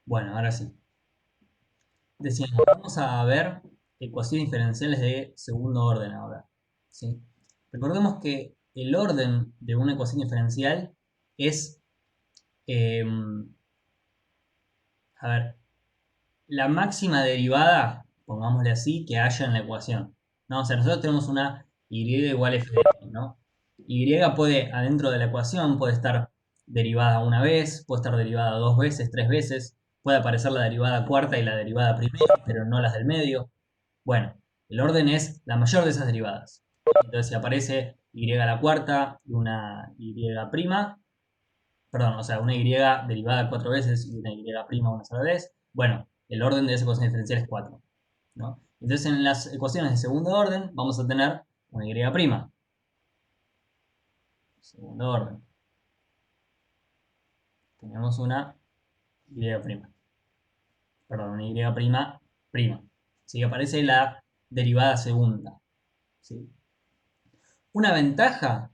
Bueno, ahora sí. Decíamos, vamos a ver ecuaciones diferenciales de segundo orden ahora. ¿Sí? Recordemos que el orden de una ecuación diferencial es, eh, a ver, la máxima derivada, pongámosle así, que haya en la ecuación. ¿No? O sea, nosotros tenemos una y igual f de x, ¿no? Y puede, adentro de la ecuación, puede estar derivada una vez, puede estar derivada dos veces, tres veces, puede aparecer la derivada cuarta y la derivada primera, pero no las del medio. Bueno, el orden es la mayor de esas derivadas. Entonces, si aparece y a la cuarta y una y prima, perdón, o sea, una y derivada cuatro veces y una y prima una sola vez, bueno, el orden de esa ecuación diferencial es 4, ¿no? Entonces, en las ecuaciones de segundo orden vamos a tener una y prima. Segundo orden. Tenemos una y prima. Perdón, una y prima prima. ¿Sí? Aparece la derivada segunda. ¿Sí? Una ventaja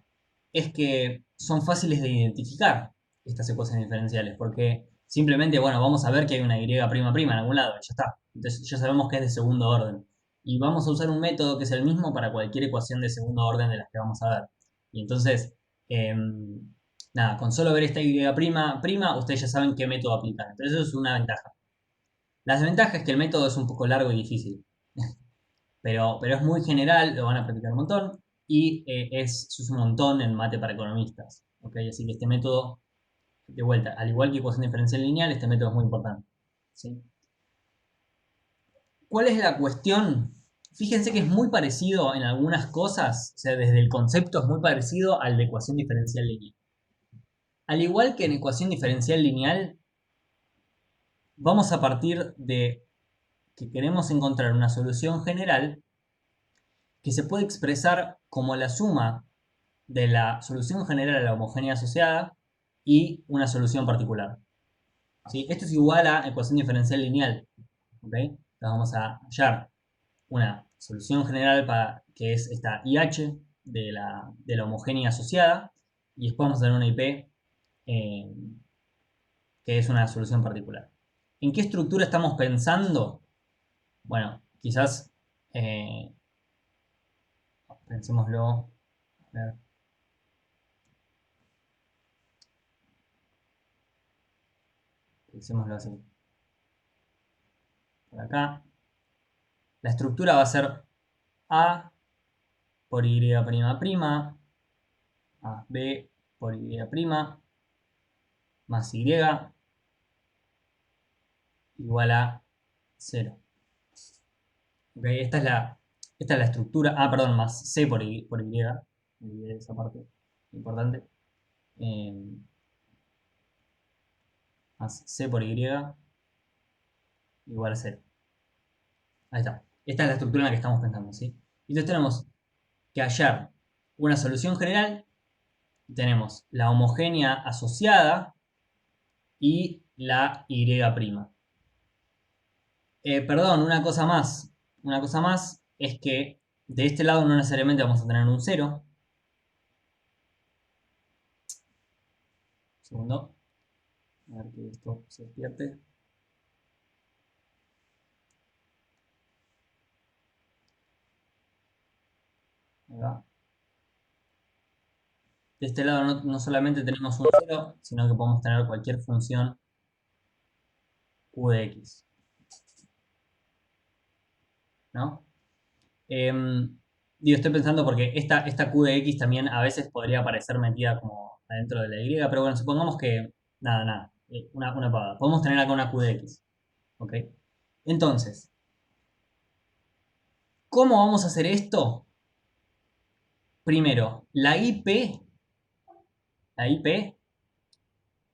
es que son fáciles de identificar estas ecuaciones diferenciales, porque simplemente, bueno, vamos a ver que hay una y prima prima en algún lado, y ya está. Entonces ya sabemos que es de segundo orden. Y vamos a usar un método que es el mismo para cualquier ecuación de segundo orden de las que vamos a ver. Y entonces, nada, con solo ver esta y prima prima, ustedes ya saben qué método aplicar. Entonces eso es una ventaja. La desventaja es que el método es un poco largo y difícil. Pero es muy general, lo van a practicar un montón y se usa un montón en mate para economistas. ¿Ok? Así que este método, de vuelta, al igual que ecuación diferencial lineal, este método es muy importante. ¿Sí? ¿Cuál es la cuestión? Fíjense que es muy parecido en algunas cosas, o sea, desde el concepto es muy parecido al de ecuación diferencial lineal. Al igual que en ecuación diferencial lineal, vamos a partir de que queremos encontrar una solución general que se puede expresar como la suma de la solución general a la homogénea asociada y una solución particular. ¿Sí? Esto es igual a ecuación diferencial lineal. ¿Okay? Entonces vamos a hallar una solución general para, que es esta IH de la homogénea asociada y después vamos a tener una IP que es una solución particular. ¿En qué estructura estamos pensando? Bueno, quizás pensémoslo. A ver, pensémoslo así. Por acá. La estructura va a ser A por Y prima prima, a B por Y prima, más Y igual a cero. ¿Okay? Esta es la estructura. Ah, perdón, más C por Y. Olvidé esa parte importante. Eh, más C por Y igual a cero. Ahí está. Esta es la estructura en la que estamos pensando, ¿sí? Entonces tenemos que hallar una solución general. Tenemos la homogénea asociada y la Y prima. Perdón, una cosa más. Una cosa más es que de este lado no necesariamente vamos a tener un cero. Un segundo. A ver que esto se despierte. Ahí va. De este lado no solamente tenemos un cero, sino que podemos tener cualquier función u de x. ¿No? Digo, estoy pensando porque esta q de x también a veces podría aparecer metida como adentro de la y, pero bueno, supongamos que, nada, nada, una pavada. Podemos tener acá una q de x. ¿Ok? Entonces, ¿cómo vamos a hacer esto? Primero, la IP,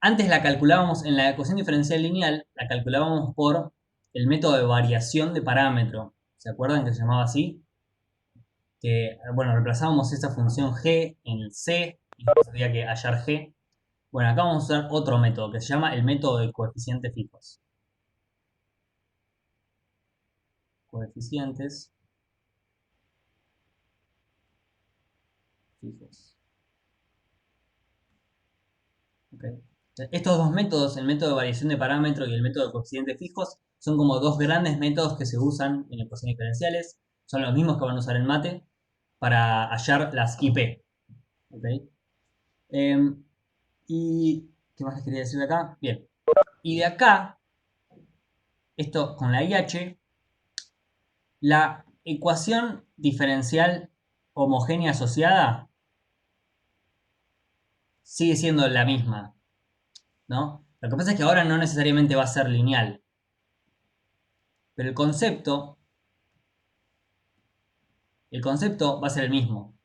antes la calculábamos en la ecuación diferencial lineal, la calculábamos por el método de variación de parámetro. ¿Se acuerdan que se llamaba así? Que, bueno, reemplazábamos esa función g en el c y después había que hallar g. Bueno, acá vamos a usar otro método que se llama el método de coeficientes fijos. Coeficientes fijos. ¿Okay? Estos dos métodos, el método de variación de parámetros y el método de coeficientes fijos, son como dos grandes métodos que se usan en ecuaciones diferenciales. Son los mismos que van a usar en mate para hallar las IP. ¿Ok? Em, y, ¿qué más les quería decir de acá? Bien. Y de acá, esto con la IH, la ecuación diferencial homogénea asociada sigue siendo la misma, ¿no? Lo que pasa es que ahora no necesariamente va a ser lineal, pero el concepto va a ser el mismo,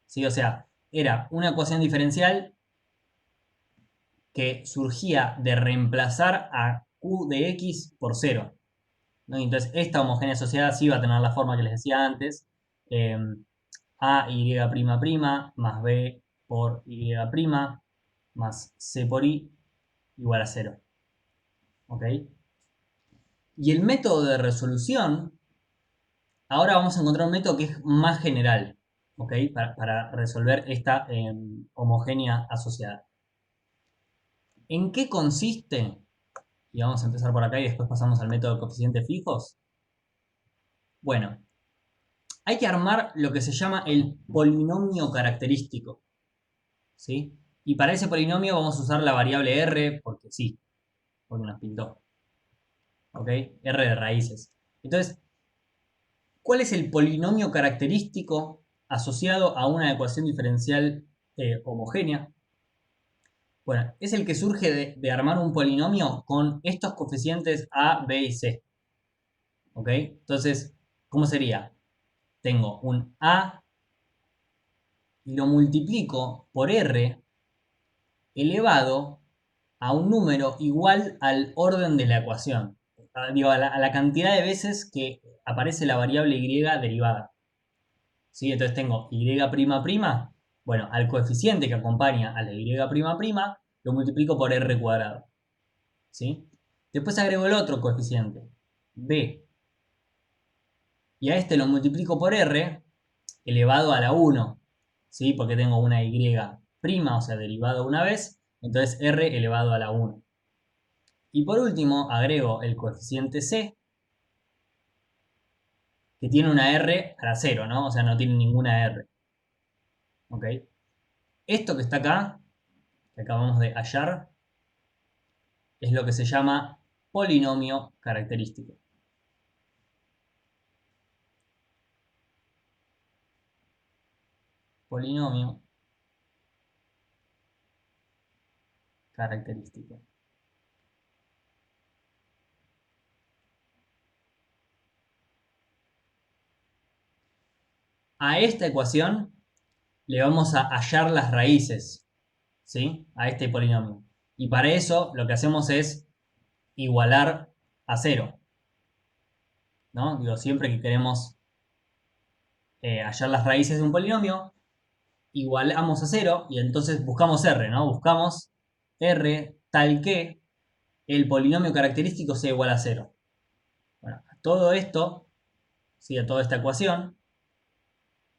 ¿sí? O sea, era una ecuación diferencial que surgía de reemplazar a q de x por cero, ¿no? Entonces, esta homogénea asociada sí va a tener la forma que les decía antes, eh, a y' más b por y' más c por i igual a cero. ¿Ok? Y el método de resolución, ahora vamos a encontrar un método que es más general, ¿ok? Para resolver esta homogénea asociada. ¿En qué consiste? Y vamos a empezar por acá y después pasamos al método de coeficientes fijos. Bueno, hay que armar lo que se llama el polinomio característico, ¿sí? Y para ese polinomio vamos a usar la variable r, porque sí, porque nos pintó, ¿ok? R de raíces. Entonces, ¿cuál es el polinomio característico asociado a una ecuación diferencial homogénea? Bueno, es el que surge de armar un polinomio con estos coeficientes a, b y c. ¿Ok? Entonces, ¿cómo sería? Tengo un a y lo multiplico por r elevado a un número igual al orden de la ecuación. Digo, a la cantidad de veces que aparece la variable y derivada. ¿Sí? Entonces tengo y', bueno, al coeficiente que acompaña a la y', lo multiplico por r cuadrado. ¿Sí? Después agrego el otro coeficiente, b, y a este lo multiplico por r elevado a la 1, ¿sí? Porque tengo una y', o sea, derivado una vez, entonces r elevado a la 1. Y por último agrego el coeficiente c, que tiene una r a la 0, ¿no? O sea, no tiene ninguna r. ¿Ok? Esto que está acá, que acabamos de hallar, es lo que se llama polinomio característico. Polinomio característico. A esta ecuación le vamos a hallar las raíces, ¿sí? A este polinomio. Y para eso lo que hacemos es igualar a 0, ¿no? Digo, siempre que queremos hallar las raíces de un polinomio, igualamos a 0 y entonces buscamos r, ¿no? Buscamos r tal que el polinomio característico sea igual a 0. Bueno, a todo esto, ¿sí? A toda esta ecuación,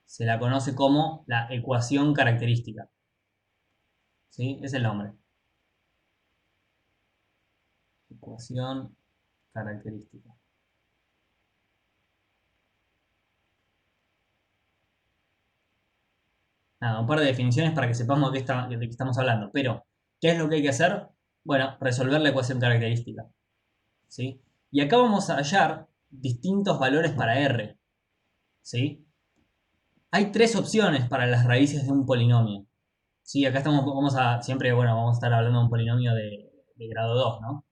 se la conoce como la ecuación característica. ¿Sí? Es el nombre. Ecuación característica. Nada, un par de definiciones para que sepamos de qué estamos hablando. Pero, ¿qué es lo que hay que hacer? Bueno, resolver la ecuación característica. ¿Sí? Y acá vamos a hallar distintos valores para r. ¿Sí? Hay tres opciones para las raíces de un polinomio. Sí, acá siempre, bueno, vamos a estar hablando de un polinomio de grado 2, ¿no?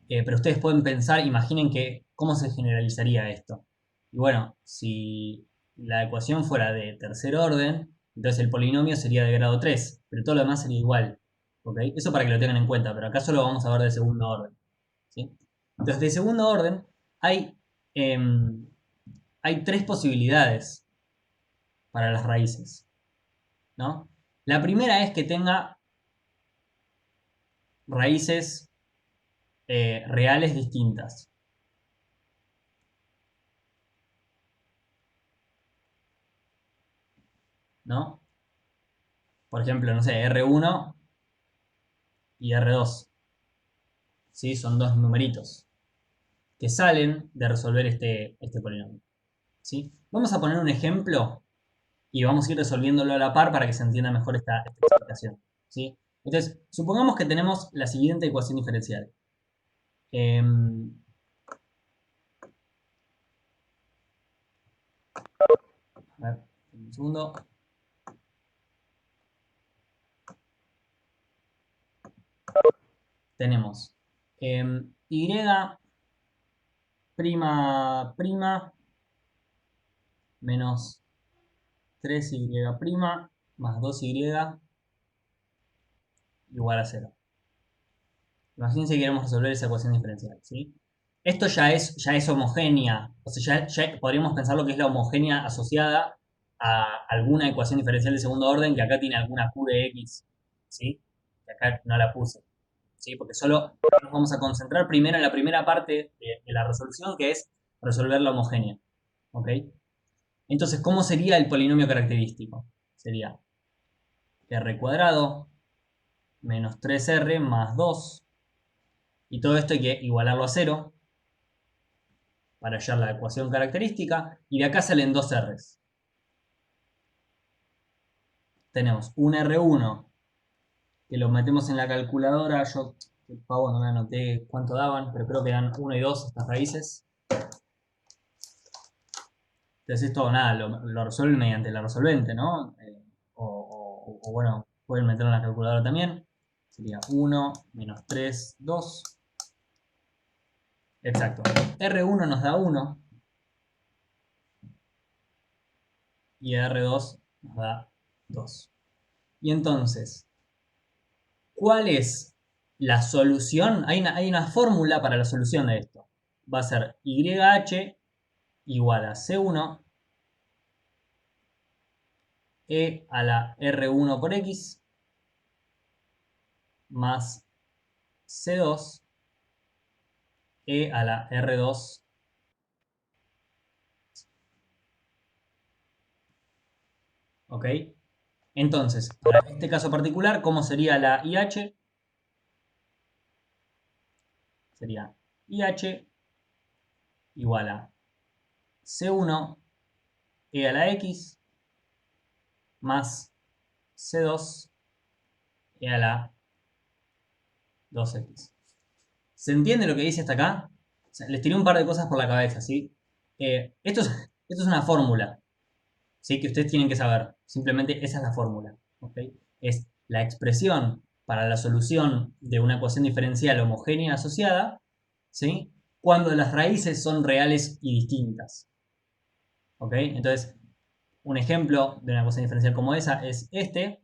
Pero ustedes pueden pensar, imaginen que, ¿cómo se generalizaría esto? Y bueno, si la ecuación fuera de tercer orden, entonces el polinomio sería de grado 3, pero todo lo demás sería igual. ¿Ok? Eso para que lo tengan en cuenta, pero acá solo vamos a ver de segundo orden. ¿Sí? Entonces, de segundo orden, hay, em, hay tres posibilidades para las raíces, ¿no? La primera es que tenga raíces reales distintas, ¿no? Por ejemplo, no sé, R1 y R2. ¿Sí? Son dos numeritos que salen de resolver este polinomio. ¿Sí? Vamos a poner un ejemplo y vamos a ir resolviéndolo a la par para que se entienda mejor esta explicación. ¿Sí? Entonces, supongamos que tenemos la siguiente ecuación diferencial. A ver, un segundo. Tenemos y prima prima menos 3y prima más 2y igual a 0. Imagínense que queremos resolver esa ecuación diferencial, ¿sí? Esto ya es homogénea, o sea, ya podríamos pensar lo que es la homogénea asociada a alguna ecuación diferencial de segundo orden que acá tiene alguna Q de X, ¿sí? Que acá no la puse, ¿sí? Porque solo nos vamos a concentrar primero en la primera parte de la resolución, que es resolver la homogénea, ¿ok? Entonces, ¿cómo sería el polinomio característico? Sería r cuadrado menos 3r más 2, y todo esto hay que igualarlo a 0 para hallar la ecuación característica, y de acá salen dos r's. Tenemos un R1 que lo metemos en la calculadora. Yo, por favor, no me anoté cuánto daban, pero creo que dan 1 y 2 estas raíces. Entonces esto, nada, lo resuelven mediante la resolvente, ¿no? O bueno, pueden meterlo en la calculadora también. Sería 1 menos 3, 2. Exacto. R1 nos da 1 y R2 nos da 2. Y entonces, ¿cuál es la solución? Hay una fórmula para la solución de esto. Va a ser YH igual a C1 E a la R1 por X más C2 E a la R2. ¿Ok? Entonces, para este caso particular, ¿cómo sería la IH? Sería IH igual a C1 E a la X más C2 E a la 2X. ¿Se entiende lo que dice hasta acá? O sea, les tiré un par de cosas por la cabeza, ¿sí? Esto es una fórmula, ¿sí? Que ustedes tienen que saber. Simplemente esa es la fórmula, ¿ok? Es la expresión para la solución de una ecuación diferencial homogénea asociada, ¿sí? Cuando las raíces son reales y distintas, ¿ok? Entonces, un ejemplo de una ecuación diferencial como esa es este.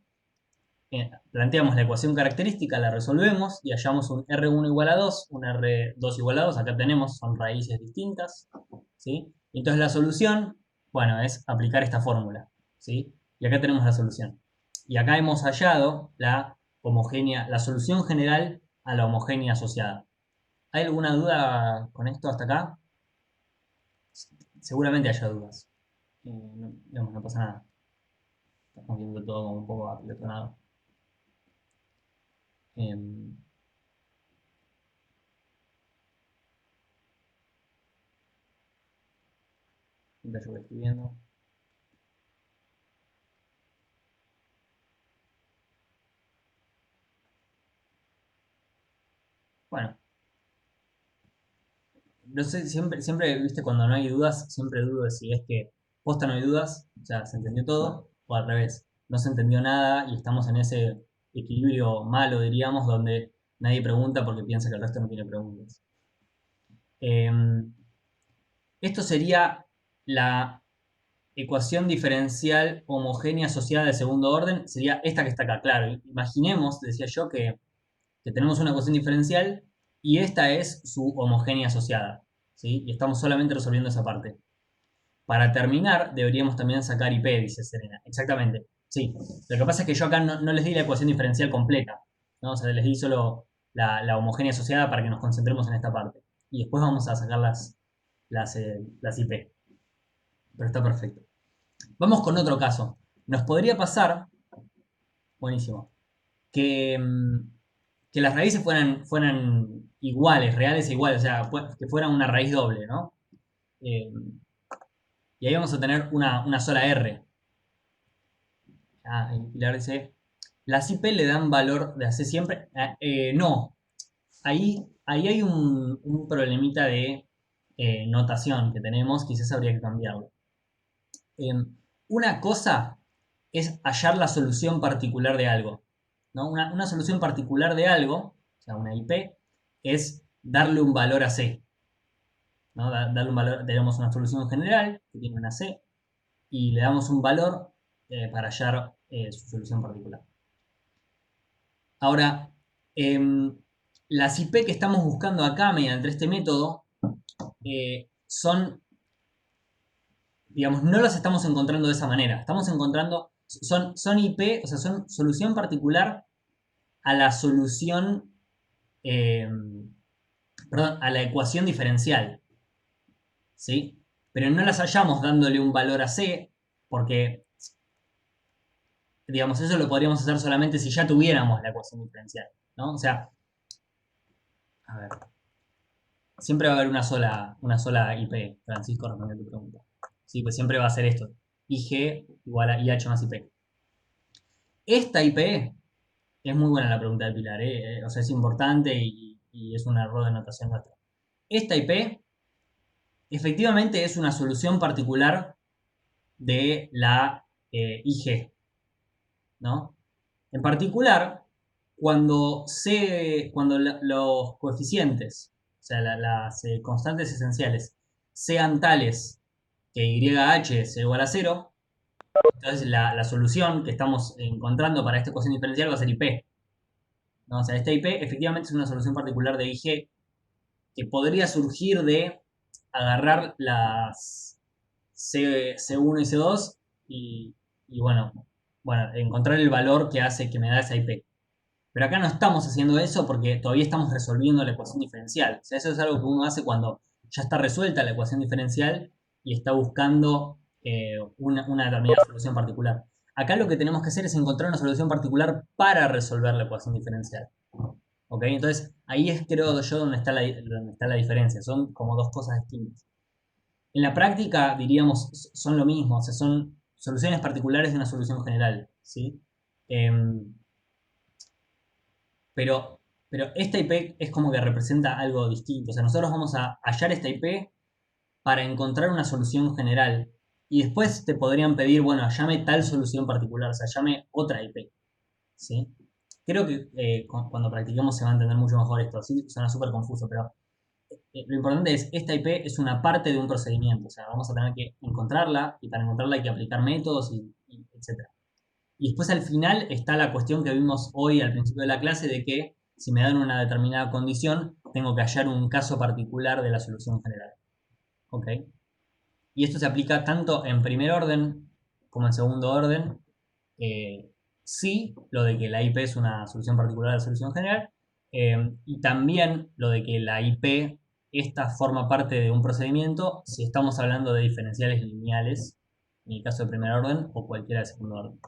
Planteamos la ecuación característica, la resolvemos y hallamos un R1 igual a 2, un R2 igual a 2, acá tenemos, son raíces distintas, ¿sí? Y entonces la solución, bueno, es aplicar esta fórmula, ¿sí? Y acá tenemos la solución. Y acá hemos hallado la homogénea, la solución general a la homogénea asociada. ¿Hay alguna duda con esto hasta acá? Seguramente haya dudas. No pasa nada. Estamos viendo todo como un poco apilotonado. Mientras yo voy escribiendo. Bueno, no sé, siempre, viste, cuando no hay dudas, siempre dudo de si es que posta no hay dudas, o sea, se entendió todo, o al revés, no se entendió nada y estamos en ese equilibrio malo, diríamos, donde nadie pregunta porque piensa que el resto no tiene preguntas. Esto sería la ecuación diferencial homogénea asociada de segundo orden, sería esta que está acá, claro. Imaginemos, decía yo, que tenemos una ecuación diferencial y esta es su homogénea asociada, ¿sí? Y estamos solamente resolviendo esa parte. Para terminar, deberíamos también sacar IP, dice Serena. Exactamente, sí. Lo que pasa es que yo acá no les di la ecuación diferencial completa, ¿no? O sea, les di solo la homogénea asociada para que nos concentremos en esta parte. Y después vamos a sacar las IP. Pero está perfecto. Vamos con otro caso. Nos podría pasar, buenísimo, que que las raíces fueran iguales, reales e iguales, o sea, que fueran una raíz doble, ¿no? Eh, y ahí vamos a tener una sola R. Ah, el pilar dice, las IP le dan valor de AC siempre. No, ahí hay un problemita de notación que tenemos, quizás habría que cambiarlo. Una cosa es hallar la solución particular de algo, ¿no? Una solución particular de algo, o sea, una IP, es darle un valor a C, ¿no? Darle un valor, tenemos una solución general que tiene una C y le damos un valor para hallar su solución particular. Ahora, las IP que estamos buscando acá mediante este método son, digamos, no las estamos encontrando de esa manera. Estamos encontrando, son IP, o sea, son solución particular a la solución, eh, perdón, a la ecuación diferencial, ¿sí? Pero no las hallamos dándole un valor a C, porque, digamos, eso lo podríamos hacer solamente si ya tuviéramos la ecuación diferencial, ¿no? O sea, a ver, siempre va a haber una sola IP, Francisco, respondiendo tu pregunta. Sí, pues siempre va a ser esto, IG igual a IH más IP. Esta IP es muy buena la pregunta de Pilar, o sea, es importante y es un error de notación nuestra. Esta IP efectivamente es una solución particular de la IG, ¿no? En particular, cuando los coeficientes, o sea, las constantes esenciales, sean tales que YH sea igual a 0, entonces la solución que estamos encontrando para esta ecuación diferencial va a ser IP. ¿No? O sea, esta IP efectivamente es una solución particular de IG que podría surgir de agarrar las C1 y C2 y bueno, encontrar el valor que hace que me da esa IP. Pero acá no estamos haciendo eso porque todavía estamos resolviendo la ecuación diferencial. O sea, eso es algo que uno hace cuando ya está resuelta la ecuación diferencial y está buscando una determinada solución particular. Acá lo que tenemos que hacer es encontrar una solución particular para resolver la ecuación diferencial. ¿Ok? Entonces, ahí es creo yo donde está la diferencia. Son como dos cosas distintas. En la práctica, diríamos, son lo mismo. O sea, son soluciones particulares de una solución general. ¿Sí? Em, pero, pero esta IP es como que representa algo distinto. O sea, nosotros vamos a hallar esta IP para encontrar una solución general. Y después te podrían pedir, bueno, hallame tal solución particular, o sea, hallame otra IP. ¿Sí? Creo que cuando practiquemos se va a entender mucho mejor esto. ¿Sí? Suena súper confuso, pero lo importante es, esta IP es una parte de un procedimiento. O sea, vamos a tener que encontrarla y para encontrarla hay que aplicar métodos y etc. Y después al final está la cuestión que vimos hoy al principio de la clase de que si me dan una determinada condición, tengo que hallar un caso particular de la solución general. ¿Ok? Y esto se aplica tanto en primer orden como en segundo orden. Sí, lo de que la IP es una solución particular de la solución general. Y también lo de que la IP, esta forma parte de un procedimiento si estamos hablando de diferenciales lineales, en el caso de primer orden, o cualquiera de segundo orden.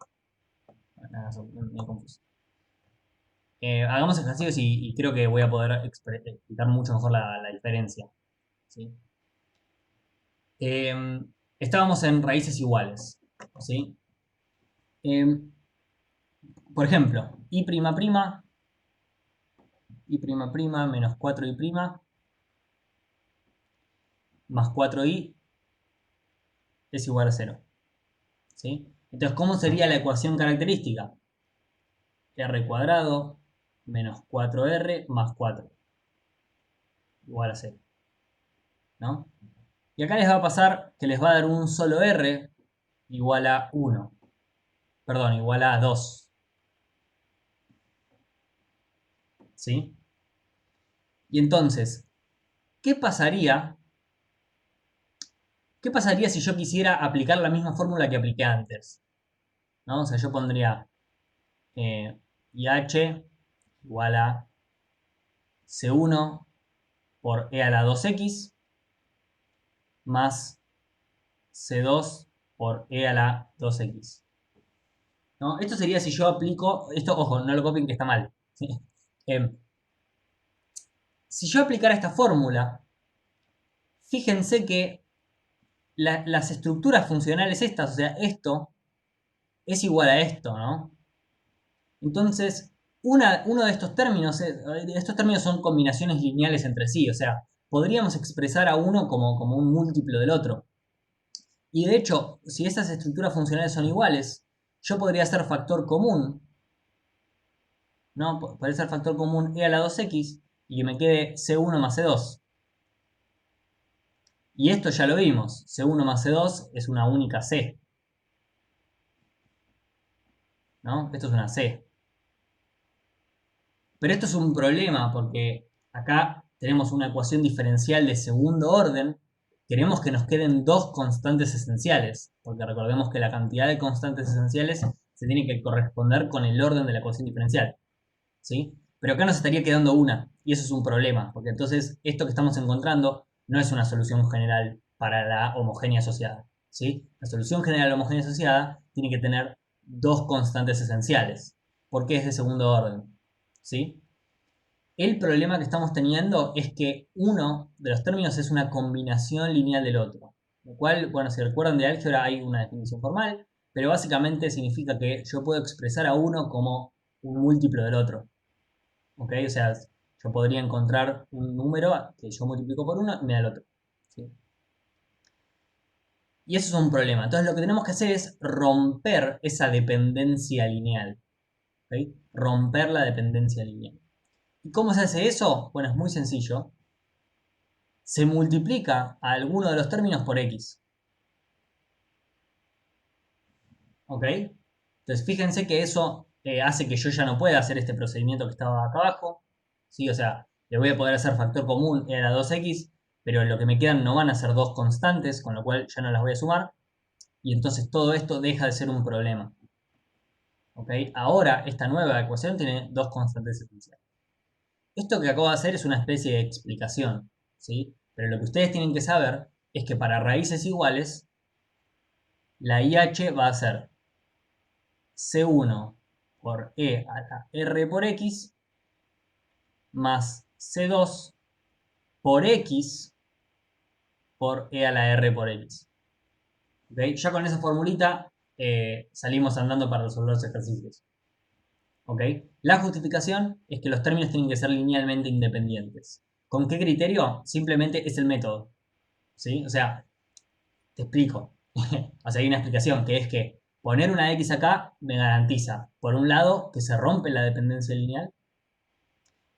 Me confuso. Hagamos ejercicios y creo que voy a poder explicar mucho mejor la diferencia. ¿Sí? Estábamos en raíces iguales. ¿Sí? Por ejemplo, I', I', menos 4i' más 4i es igual a 0. ¿Sí? Entonces, ¿cómo sería la ecuación característica? R cuadrado menos 4r más 4 igual a 0. ¿No? Y acá les va a pasar que les va a dar un solo r igual a 1. Perdón, igual a 2. ¿Sí? Y entonces, ¿qué pasaría? ¿Qué pasaría si yo quisiera aplicar la misma fórmula que apliqué antes? ¿No? O sea, yo pondría IH igual a C1 por E a la 2X más C2 por E a la 2X. ¿No? Esto sería si yo aplico, esto, ojo, no lo copien que está mal. ¿Sí? Si yo aplicara esta fórmula, fíjense que las estructuras funcionales estas, o sea, esto es igual a esto, ¿no? Entonces, uno de estos términos son combinaciones lineales entre sí, o sea, podríamos expresar a uno como un múltiplo del otro. Y de hecho, si esas estructuras funcionales son iguales, yo podría hacer factor común, ¿no? Podría ser factor común e a la 2x y que me quede c1 más c2. Y esto ya lo vimos, c1 más c2 es una única c, ¿no? Esto es una c. Pero esto es un problema porque acá tenemos una ecuación diferencial de segundo orden. Queremos que nos queden dos constantes esenciales, porque recordemos que la cantidad de constantes esenciales se tiene que corresponder con el orden de la ecuación diferencial, ¿sí? Pero acá nos estaría quedando una, y eso es un problema, porque entonces esto que estamos encontrando no es una solución general para la homogénea asociada, ¿sí? La solución general homogénea asociada tiene que tener dos constantes esenciales, porque es de segundo orden, ¿sí? El problema que estamos teniendo es que uno de los términos es una combinación lineal del otro. Lo cual, bueno, si recuerdan de álgebra hay una definición formal, pero básicamente significa que yo puedo expresar a uno como un múltiplo del otro. ¿Ok? O sea, yo podría encontrar un número que yo multiplico por uno y me da el otro. ¿Sí? Y eso es un problema. Entonces lo que tenemos que hacer es romper esa dependencia lineal. ¿Ok? Romper la dependencia lineal. ¿Y cómo se hace eso? Bueno, es muy sencillo. Se multiplica a alguno de los términos por x. ¿Ok? Entonces fíjense que eso hace que yo ya no pueda hacer este procedimiento que estaba acá abajo. ¿Sí? O sea, le voy a poder hacer factor común e a la 2x, pero lo que me quedan no van a ser dos constantes, con lo cual ya no las voy a sumar. Y entonces todo esto deja de ser un problema. ¿Ok? Ahora esta nueva ecuación tiene dos constantes esenciales. Esto que acabo de hacer es una especie de explicación, ¿sí? Pero lo que ustedes tienen que saber es que para raíces iguales, la IH va a ser C1 por E a la R por X más C2 por X por E a la R por X. ¿Okay? Ya con esa formulita salimos andando para resolver los ejercicios. ¿Okay? La justificación es que los términos tienen que ser linealmente independientes. ¿Con qué criterio? Simplemente es el método. ¿Sí? O sea, te explico. O sea, hay una explicación que es que poner una X acá me garantiza, por un lado, que se rompe la dependencia lineal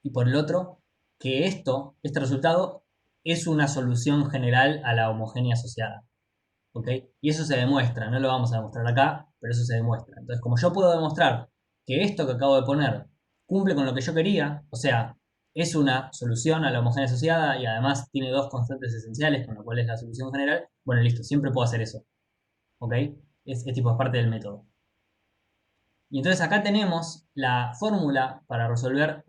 y por el otro, que este resultado, es una solución general a la homogénea asociada. ¿Ok? Y eso se demuestra, no lo vamos a demostrar acá, pero eso se demuestra. Entonces, como yo puedo demostrar que esto que acabo de poner cumple con lo que yo quería, o sea, es una solución a la homogénea asociada y además tiene dos constantes esenciales, con lo cual es la solución general, bueno, listo, siempre puedo hacer eso. ¿Ok? Es parte del método. Y entonces acá tenemos la fórmula para resolver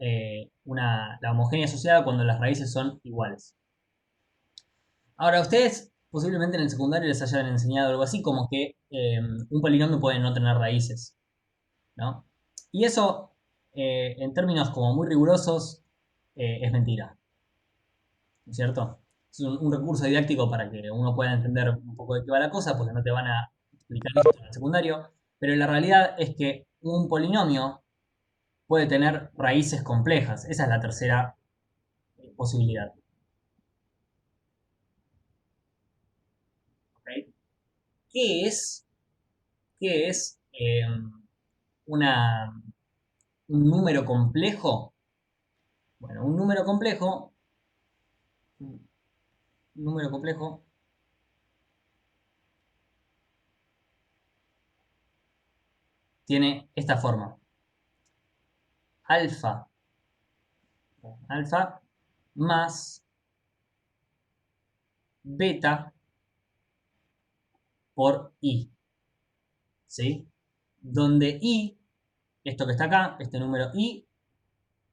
la homogénea asociada cuando las raíces son iguales. Ahora, ustedes posiblemente en el secundario les hayan enseñado algo así como que un polinomio puede no tener raíces, ¿no? Y eso, en términos como muy rigurosos, es mentira, ¿no es cierto? Es un recurso didáctico para que uno pueda entender un poco de qué va la cosa, porque no te van a explicar esto en el secundario, pero la realidad es que un polinomio puede tener raíces complejas. Esa es la tercera posibilidad. ¿Ok? ¿Qué es, qué es una, un número complejo? Bueno, un número complejo tiene esta forma. Alfa, alfa más beta por i. ¿Sí? Donde i, esto que está acá, este número i,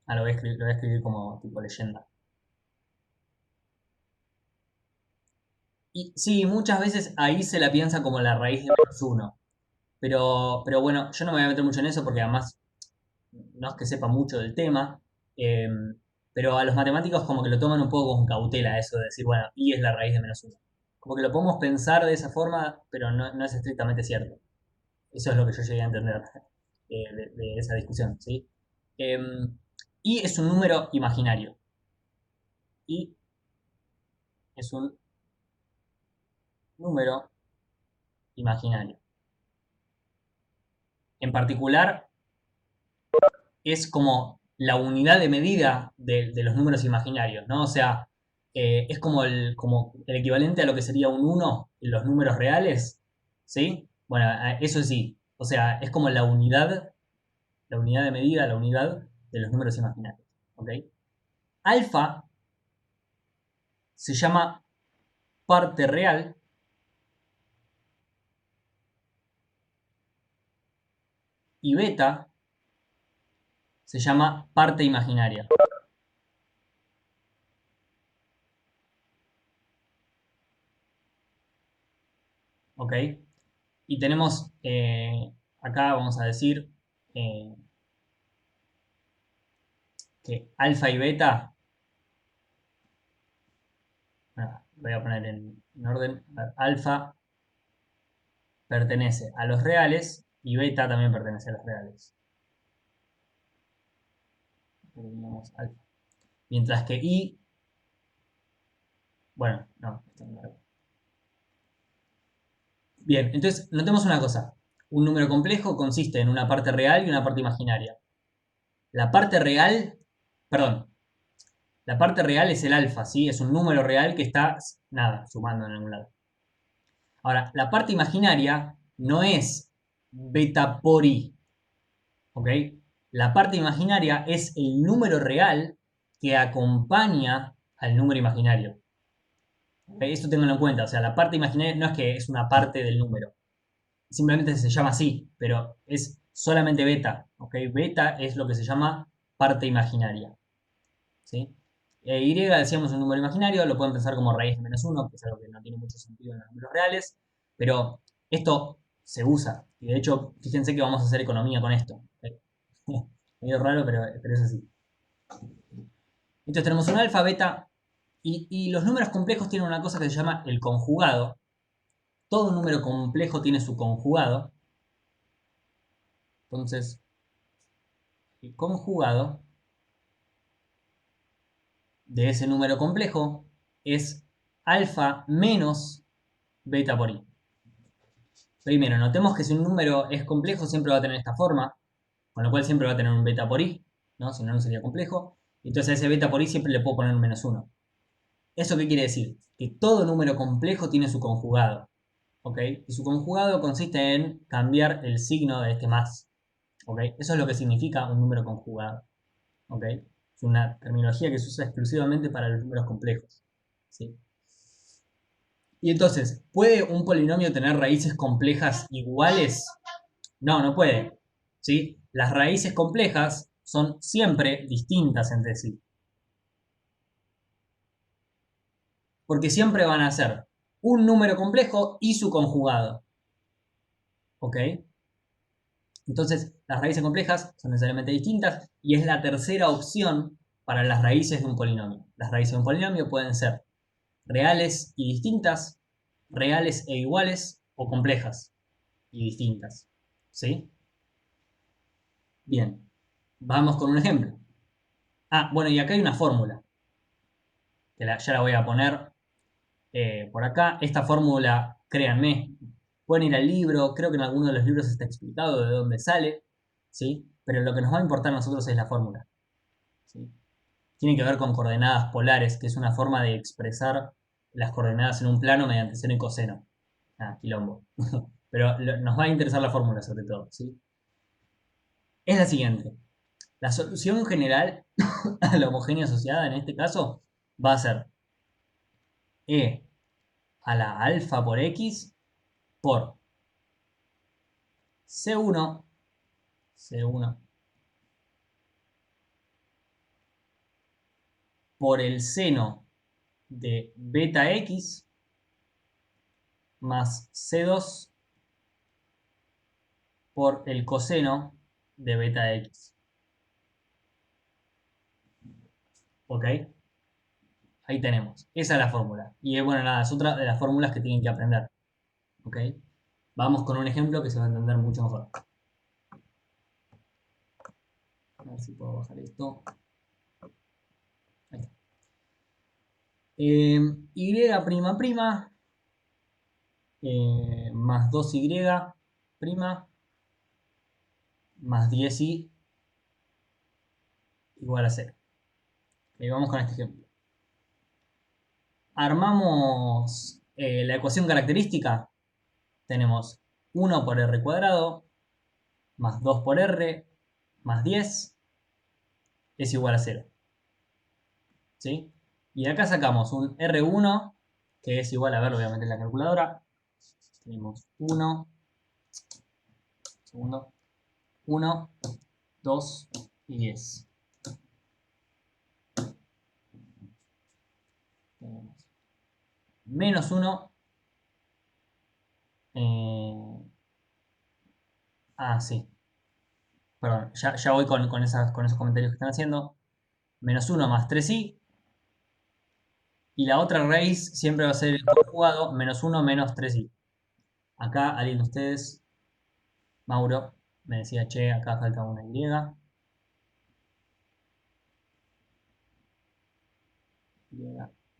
lo voy a escribir como tipo leyenda. Y sí, muchas veces ahí se la piensa como la raíz de menos 1. Pero bueno, yo no me voy a meter mucho en eso porque además no es que sepa mucho del tema. Pero a los matemáticos como que lo toman un poco con cautela eso de decir, bueno, y es la raíz de menos uno. Como que lo podemos pensar de esa forma, pero no es estrictamente cierto. Eso es lo que yo llegué a entender de esa discusión, ¿sí? Y es un número imaginario. Y es un número imaginario. En particular, es como la unidad de medida de los números imaginarios, ¿no? O sea, es como el equivalente a lo que sería un uno en los números reales, ¿sí? Bueno, eso sí, o sea, es como la unidad de medida, la unidad de los números imaginarios, ¿ok? Alfa se llama parte real y beta se llama parte imaginaria. ¿Ok? Y tenemos acá, vamos a decir, eh, que alfa y beta, voy a poner en orden, alfa pertenece a los reales y beta también pertenece a los reales. Mientras que i, bueno, no, esto no lo. Bien, entonces notemos una cosa. Un número complejo consiste en una parte real y una parte imaginaria. La parte real, perdón, la parte real es el alfa, ¿sí? Es un número real que está, nada, sumando en algún lado. Ahora, la parte imaginaria no es beta por i, ¿ok? La parte imaginaria es el número real que acompaña al número imaginario. ¿Okay? Esto tenganlo en cuenta, o sea, la parte imaginaria no es que es una parte del número, simplemente se llama así, pero es solamente beta, ¿ok? Beta es lo que se llama parte imaginaria, ¿sí? Y decíamos un número imaginario, lo pueden pensar como raíz de menos uno, que es algo que no tiene mucho sentido en los números reales, pero esto se usa. Y de hecho, fíjense que vamos a hacer economía con esto. Medio raro, pero es así. Entonces tenemos un alfa, beta, y los números complejos tienen una cosa que se llama el conjugado. Todo número complejo tiene su conjugado. Entonces, el conjugado de ese número complejo es alfa menos beta por i. Primero, notemos que si un número es complejo siempre va a tener esta forma, con lo cual siempre va a tener un beta por i, ¿no? Si no, no sería complejo. Entonces a ese beta por i siempre le puedo poner un menos 1. ¿Eso qué quiere decir? Que todo número complejo tiene su conjugado, ¿ok? Y su conjugado consiste en cambiar el signo de este más, ¿ok? Eso es lo que significa un número conjugado, ¿ok? Es una terminología que se usa exclusivamente para los números complejos, ¿sí? Y entonces, ¿puede un polinomio tener raíces complejas iguales? No, no puede. ¿Sí? Las raíces complejas son siempre distintas entre sí. Porque siempre van a ser un número complejo y su conjugado. ¿Ok? Entonces, las raíces complejas son necesariamente distintas y es la tercera opción para las raíces de un polinomio. Las raíces de un polinomio pueden ser reales y distintas, reales e iguales o complejas y distintas. ¿Sí? Bien, vamos con un ejemplo. Ah, bueno, y acá hay una fórmula, que ya la voy a poner por acá. Esta fórmula, créanme, pueden ir al libro, creo que en alguno de los libros está explicado de dónde sale, ¿sí? Pero lo que nos va a importar a nosotros es la fórmula, ¿sí? Tiene que ver con coordenadas polares, que es una forma de expresar las coordenadas en un plano mediante seno y coseno. Ah, quilombo. Pero nos va a interesar la fórmula sobre todo, ¿sí? Es la siguiente. La solución general a la homogénea asociada en este caso va a ser e a la alfa por x por C1, C1 por el seno de beta x más C2 por el coseno de beta x. ¿Ok? Ahí tenemos. Esa es la fórmula. Y bueno, nada, es otra de las fórmulas que tienen que aprender. ¿Ok? Vamos con un ejemplo que se va a entender mucho mejor. A ver si puedo bajar esto. Ahí está. Y' más 2y' más 10y igual a 0. Y vamos con este ejemplo. Armamos la ecuación característica. Tenemos 1 por r cuadrado más 2 por r más 10 es igual a 0. ¿Sí? Y de acá sacamos un R1 que es igual a verlo obviamente en la calculadora. Tenemos 1, segundo, 1, 2 y 10. Tenemos menos 1. Sí. Perdón, ya voy con esos comentarios que están haciendo. Menos 1 más 3i. Y la otra raíz siempre va a ser el conjugado menos 1 menos 3i. Acá alguien de ustedes, Mauro, me decía, che, acá falta una y.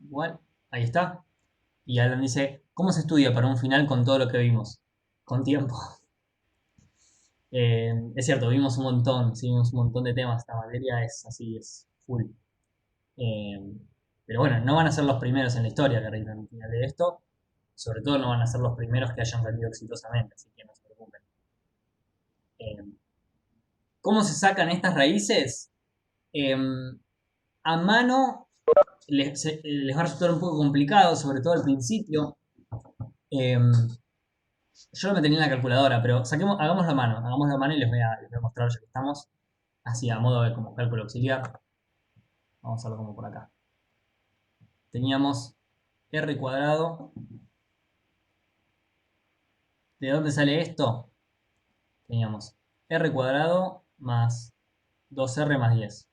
Igual, ahí está. Y Alan dice, ¿cómo se estudia para un final con todo lo que vimos? Con tiempo. Es cierto, vimos un montón, sí, vimos un montón de temas. Esta materia es así, es full. Eh, pero bueno, no van a ser los primeros en la historia que rindan al final de esto. Sobre todo no van a ser los primeros que hayan rendido exitosamente, así que no se preocupen. Eh, ¿Cómo se sacan estas raíces? Eh, a mano les va a resultar un poco complicado, sobre todo al principio. Eh, yo lo metí en la calculadora, pero hagamos la mano y les voy a mostrar ya que estamos, así a modo de como cálculo auxiliar. Vamos a hacerlo como por acá. Teníamos r cuadrado. ¿De dónde sale esto? Teníamos r cuadrado más 2r más 10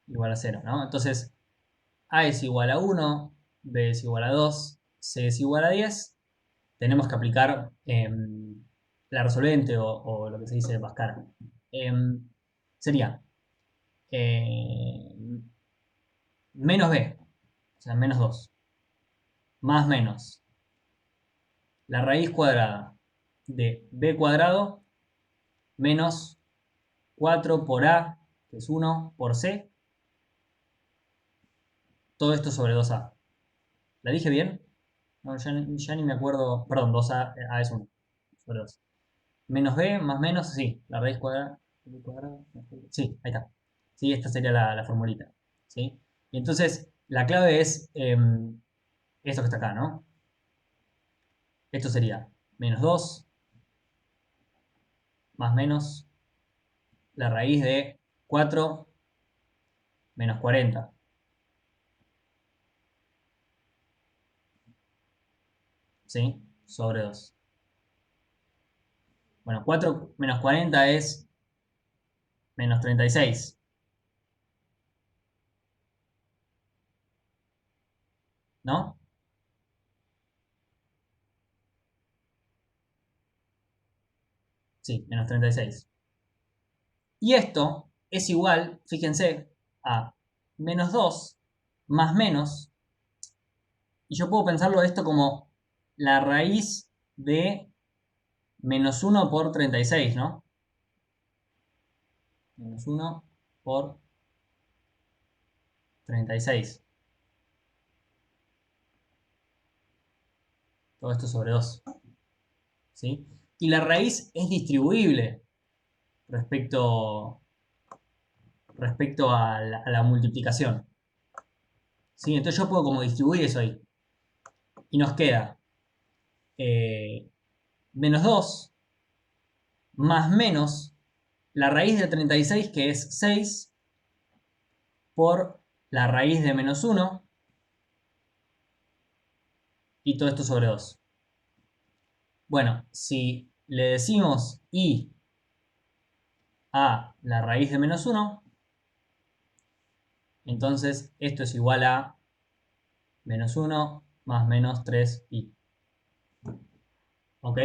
igual a 0, ¿no? Entonces, a es igual a 1, b es igual a 2, c es igual a 10. Tenemos que aplicar la resolvente o lo que se dice Pascal. Sería eh, menos b, o sea, menos 2, más menos la raíz cuadrada de b cuadrado menos 4 por a, que es 1, por c, todo esto sobre 2a. ¿La dije bien? No, ya ni me acuerdo. Perdón, 2a, a es 1, sobre 2. Menos b más menos, sí, la raíz cuadrada. Sí, ahí está. Sí, esta sería la formulita. ¿Sí? Y entonces, la clave es esto que está acá, ¿no? Esto sería menos 2 más menos la raíz de 4 menos 40. ¿Sí? Sobre 2. Bueno, 4 menos 40 es menos 36. ¿No? Sí, menos 36. Y esto es igual, fíjense, a menos 2 más menos. Y yo puedo pensarlo esto como la raíz de menos 1 por 36, ¿no? Menos 1 por 36. Todo esto sobre 2. ¿Sí? Y la raíz es distribuible respecto, respecto a la multiplicación. ¿Sí? Entonces yo puedo como distribuir eso ahí. Y nos queda menos 2 más menos la raíz de 36, que es 6, por la raíz de menos 1, y todo esto sobre 2. Bueno, si le decimos i a la raíz de menos 1, Entonces, esto es igual a menos 1 más menos 3i. ¿Ok?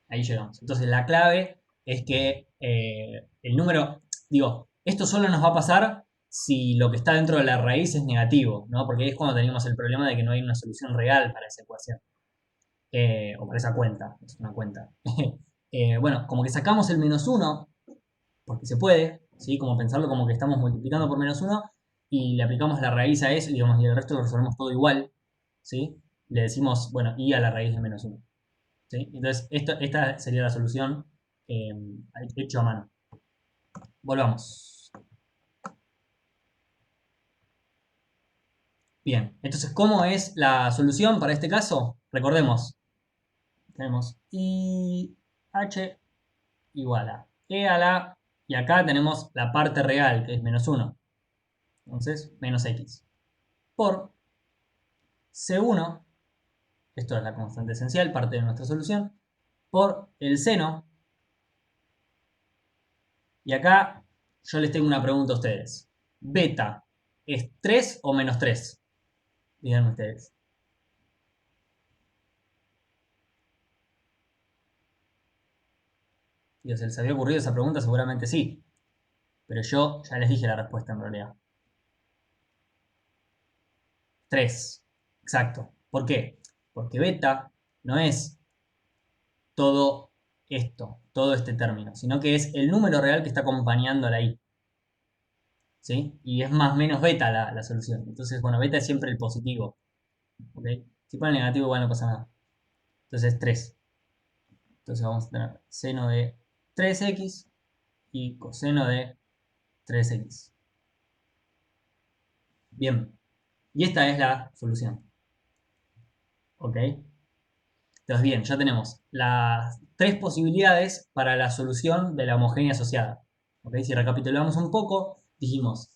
Ahí llegamos. Entonces, la clave es que el número, digo, esto solo nos va a pasar si lo que está dentro de la raíz es negativo, ¿no? Porque ahí es cuando tenemos el problema de que no hay una solución real para esa ecuación. O para esa cuenta. Es una cuenta. Bueno, como que sacamos el menos 1, porque se puede, ¿sí? Como pensarlo como que estamos multiplicando por menos 1 y le aplicamos la raíz a eso, digamos, y el resto lo resolvemos todo igual, ¿sí? Le decimos, bueno, y a la raíz de menos 1. ¿Sí? Entonces, esta sería la solución eh, hecho a mano. Volvamos. Bien, entonces, ¿cómo es la solución para este caso? Recordemos, tenemos IH igual a E a la, y acá tenemos la parte real, que es menos 1. Entonces, menos X. Por C1, esto es la constante esencial, parte de nuestra solución, por el seno. Y acá yo les tengo una pregunta a ustedes. ¿Beta es 3 o menos 3? Díganme ustedes. Si se les había ocurrido esa pregunta, seguramente sí. Pero yo ya les dije la respuesta en realidad. 3. Exacto. ¿Por qué? Porque beta no es todo esto, todo este término, sino que es el número real que está acompañando a la i. ¿Sí? Y es más menos beta la solución. Entonces, bueno, beta es siempre el positivo. ¿Ok? Si pone negativo, igual no pasa nada. Entonces, 3. Entonces vamos a tener seno de 3x y coseno de 3x. Bien. Y esta es la solución. ¿Ok? Entonces, bien, ya tenemos las tres posibilidades para la solución de la homogénea asociada. ¿Ok? Si recapitulamos un poco, dijimos,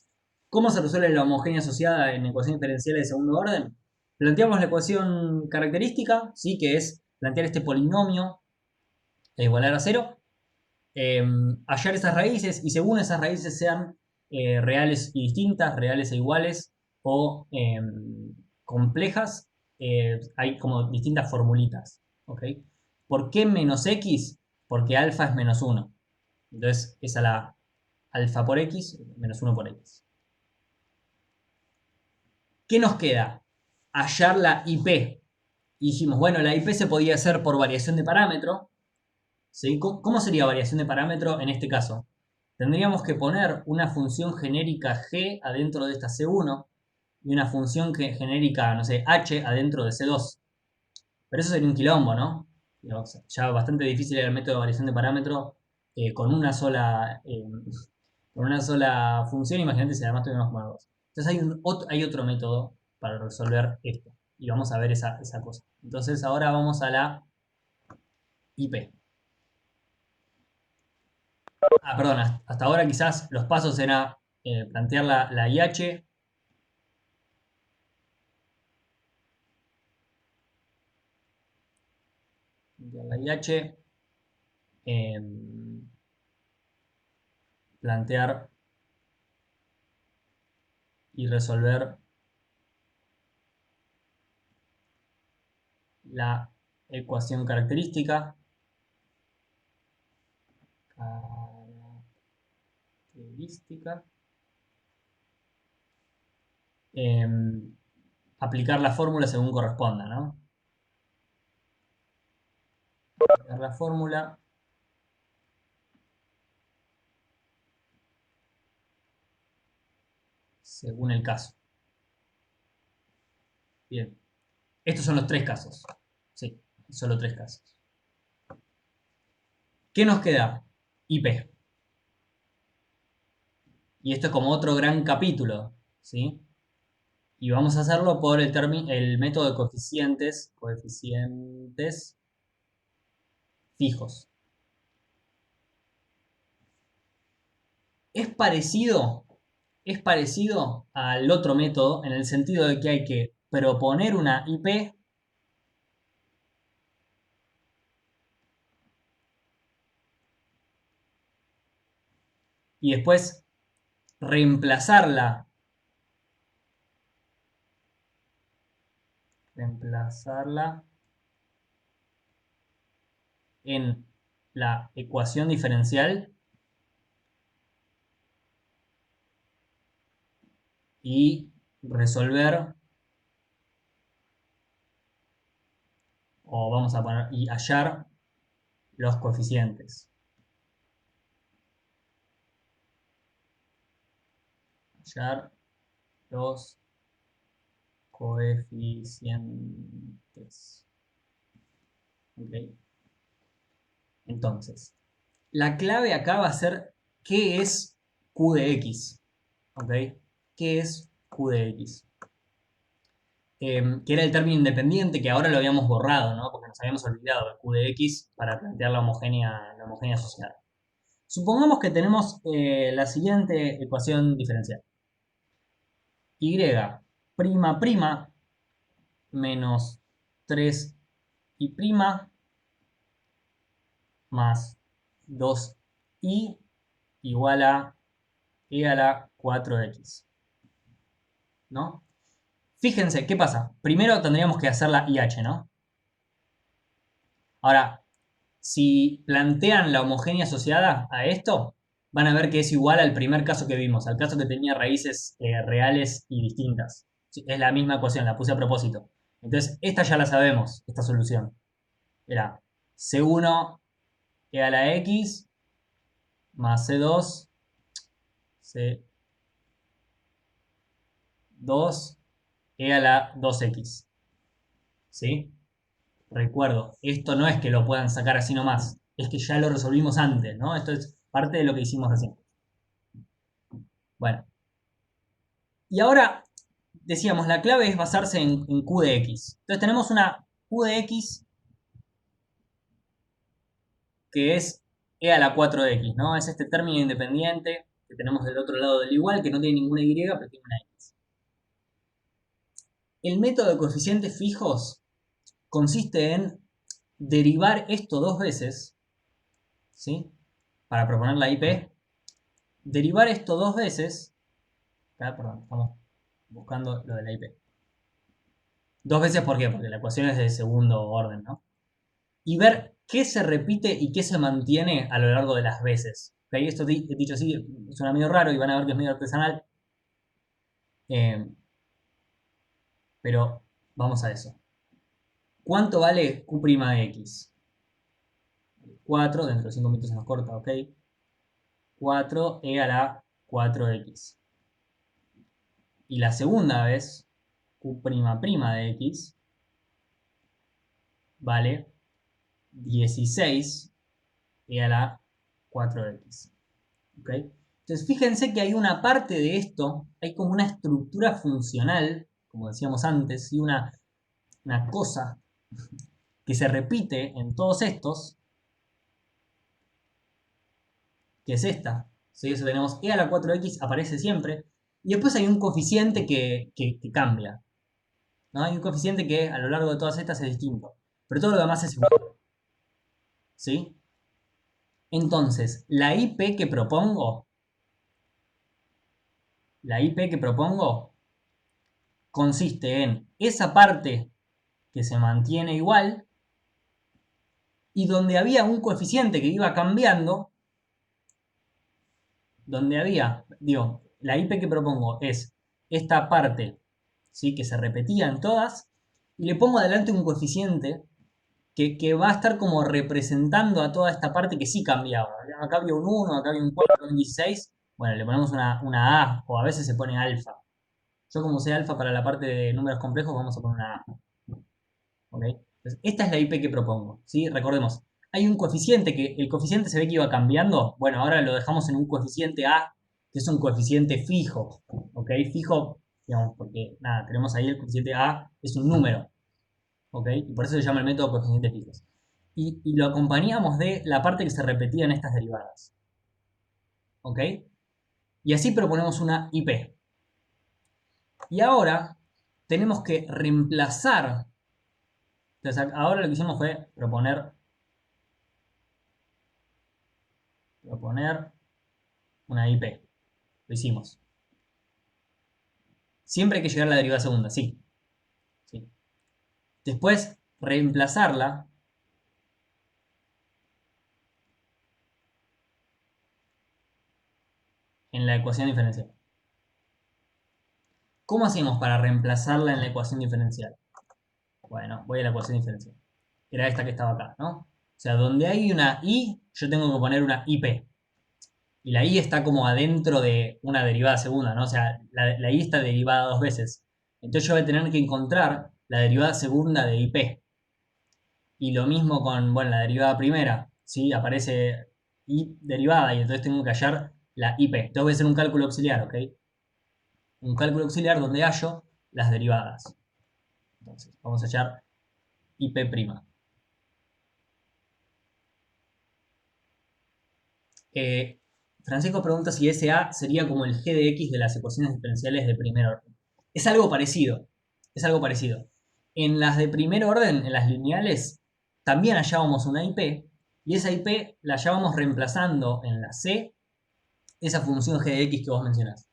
¿cómo se resuelve la homogénea asociada en ecuaciones diferenciales de segundo orden? Planteamos la ecuación característica, ¿sí? Que es plantear este polinomio de igualar a cero, hallar esas raíces y según esas raíces sean reales y distintas, reales e iguales o complejas, hay como distintas formulitas. ¿Ok? ¿Por qué menos x? Porque alfa es menos 1. Entonces, esa es la alfa por x, menos 1 por x. ¿Qué nos queda? Hallar la IP. Y dijimos, bueno, la IP se podía hacer por variación de parámetro. ¿Sí? ¿Cómo sería variación de parámetro en este caso? Tendríamos que poner una función genérica g adentro de esta C1 y una función genérica, no sé, h adentro de C2. Pero eso sería un quilombo, ¿no? Ya bastante difícil el método de variación de parámetro con una sola función. Imagínate si además tuviéramos modelos. Entonces hay otro método para resolver esto. Y vamos a ver esa cosa. Entonces ahora vamos a la IP. Perdón, hasta ahora quizás los pasos era plantear la IH, plantear y resolver la ecuación característica. Aplicar la fórmula según corresponda, ¿no? Aplicar la fórmula. Según el caso. Bien. Estos son los tres casos. Sí, solo tres casos. ¿Qué nos queda? IP. Y esto es como otro gran capítulo, ¿sí? Y vamos a hacerlo por el método de coeficientes fijos. Es parecido, es parecido al otro método en el sentido de que hay que proponer una IP y después reemplazarla reemplazarla en la ecuación diferencial y resolver, o vamos a poner, y hallar los coeficientes. Hallar los coeficientes. ¿Ok? Entonces, la clave acá va a ser qué es Q de X. ¿Ok? ¿Qué es Q de X? Que era el término independiente que ahora lo habíamos borrado, ¿no? Porque nos habíamos olvidado de Q de X para plantear la homogénea asociada. Supongamos que tenemos la siguiente ecuación diferencial. Y prima prima menos 3y prima más 2y igual a e a la 4x. ¿No? Fíjense, ¿qué pasa? Primero tendríamos que hacer la IH, ¿no? Ahora, si plantean la homogénea asociada a esto, van a ver que es igual al primer caso que vimos, al caso que tenía raíces reales y distintas. Sí, es la misma ecuación, la puse a propósito. Entonces, esta ya la sabemos, esta solución. Era C1 e a la x más C2, C2 e a la 2x. ¿Sí? Recuerdo, esto no es que lo puedan sacar así nomás, es que ya lo resolvimos antes, ¿no? Esto es parte de lo que hicimos recién. Bueno, y ahora decíamos, la clave es basarse en Q de X. Entonces tenemos una Q de X que es e a la 4x, ¿no? Es este término independiente que tenemos del otro lado del igual, que no tiene ninguna y, pero tiene una x. El método de coeficientes fijos consiste en derivar esto dos veces, ¿sí? Para proponer la IP, derivar esto dos veces, perdón, estamos buscando lo de la IP. Dos veces, ¿por qué? Porque la ecuación es de segundo orden, ¿no? Y ver qué se repite y qué se mantiene a lo largo de las veces. ¿Okay? Esto dicho así suena medio raro y van a ver que es medio artesanal, pero vamos a eso. ¿Cuánto vale Q' de X? 4, dentro de 5 minutos se nos corta, ¿ok? 4 e a la 4x. Y la segunda vez, Q' de X, vale 16 e a la 4x. ¿Ok? Entonces fíjense que hay una parte de esto, hay como una estructura funcional, como decíamos antes, y una cosa que se repite en todos estos, que es esta. ¿Sí? Eso tenemos e a la 4x, aparece siempre, y después hay un coeficiente que cambia. ¿No? Hay un coeficiente que a lo largo de todas estas es distinto, pero todo lo demás es igual. ¿Sí? Entonces, la IP que propongo consiste en esa parte que se mantiene igual y donde había un coeficiente que iba cambiando, donde había, digo, la IP que propongo es esta parte, ¿sí? Que se repetía en todas, y le pongo adelante un coeficiente que va a estar como representando a toda esta parte que sí cambiaba. Acá había un 1, acá había un 4, un 16. Bueno, le ponemos una A o a veces se pone alfa. Yo como sé alfa para la parte de números complejos, vamos a poner una A. ¿Ok? Entonces, esta es la IP que propongo. ¿Sí? Recordemos, hay un coeficiente que el coeficiente se ve que iba cambiando. Bueno, ahora lo dejamos en un coeficiente A, que es un coeficiente fijo. ¿Ok? Fijo, digamos, porque nada, tenemos ahí el coeficiente A, es un número. ¿Ok? Y por eso se llama el método coeficientes fijos. Y lo acompañamos de la parte que se repetía en estas derivadas. ¿Ok? Y así proponemos una IP. Y ahora tenemos que reemplazar. Entonces, ahora lo que hicimos fue proponer una IP. Lo hicimos. Siempre hay que llegar a la derivada segunda, sí. Sí. Después, reemplazarla en la ecuación diferencial. ¿Cómo hacemos para reemplazarla en la ecuación diferencial? Bueno, voy a la ecuación diferencial. Era esta que estaba acá, ¿no? O sea, donde hay una y, yo tengo que poner una IP. Y la y está como adentro de una derivada segunda, ¿no? O sea, la y está derivada dos veces. Entonces yo voy a tener que encontrar la derivada segunda de IP. Y lo mismo con, bueno, la derivada primera, ¿sí? Aparece y derivada y entonces tengo que hallar la IP. Entonces voy a hacer un cálculo auxiliar, ¿ok? Un cálculo auxiliar donde hallo las derivadas. Entonces, vamos a hallar IP'. Eh, Francisco pregunta si SA sería como el g de x de las ecuaciones diferenciales de primer orden. Es algo parecido. Es algo parecido. En las de primer orden, en las lineales, también hallábamos una IP y esa IP la hallábamos reemplazando en la C esa función g de x que vos mencionás.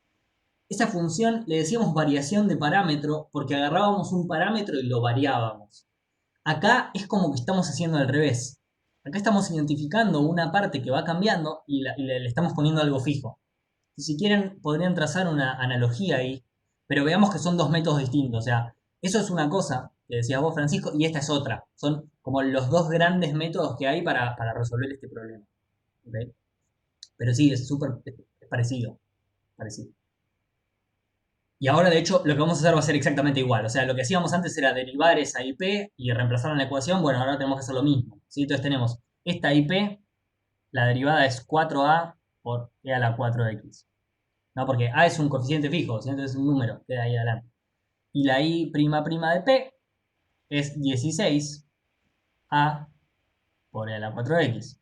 Esa función le decíamos variación de parámetro porque agarrábamos un parámetro y lo variábamos. Acá es como que estamos haciendo al revés. Acá estamos identificando una parte que va cambiando y le estamos poniendo algo fijo. Si quieren, podrían trazar una analogía ahí, pero veamos que son dos métodos distintos. O sea, eso es una cosa que decías vos, Francisco, y esta es otra. Son como los dos grandes métodos que hay para resolver este problema. ¿Okay? Pero sí, es súper parecido. Parecido. Y ahora, de hecho, lo que vamos a hacer va a ser exactamente igual. O sea, lo que hacíamos antes era derivar esa IP y reemplazarla en la ecuación. Bueno, ahora tenemos que hacer lo mismo. ¿Sí? Entonces tenemos esta IP, la derivada es 4a por e a la 4x. ¿No? Porque a es un coeficiente fijo, ¿sí? Entonces es un número, queda ahí adelante. Y la i' de p es 16a por e a la 4x.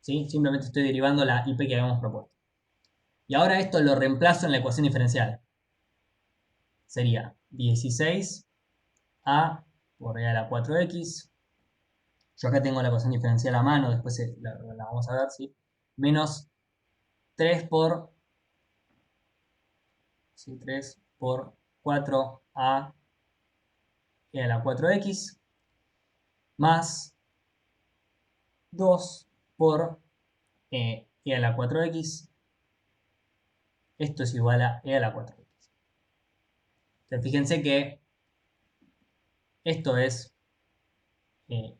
¿Sí? Simplemente estoy derivando la IP que habíamos propuesto. Y ahora esto lo reemplazo en la ecuación diferencial. Sería 16a por e a la 4x. Yo acá tengo la ecuación diferencial a mano, después la vamos a ver, ¿sí? Menos 3 por, ¿sí? 3 por 4a e a la 4x más 2 por e a la 4x. Esto es igual a e a la 4x. Entonces, fíjense que esto es i''.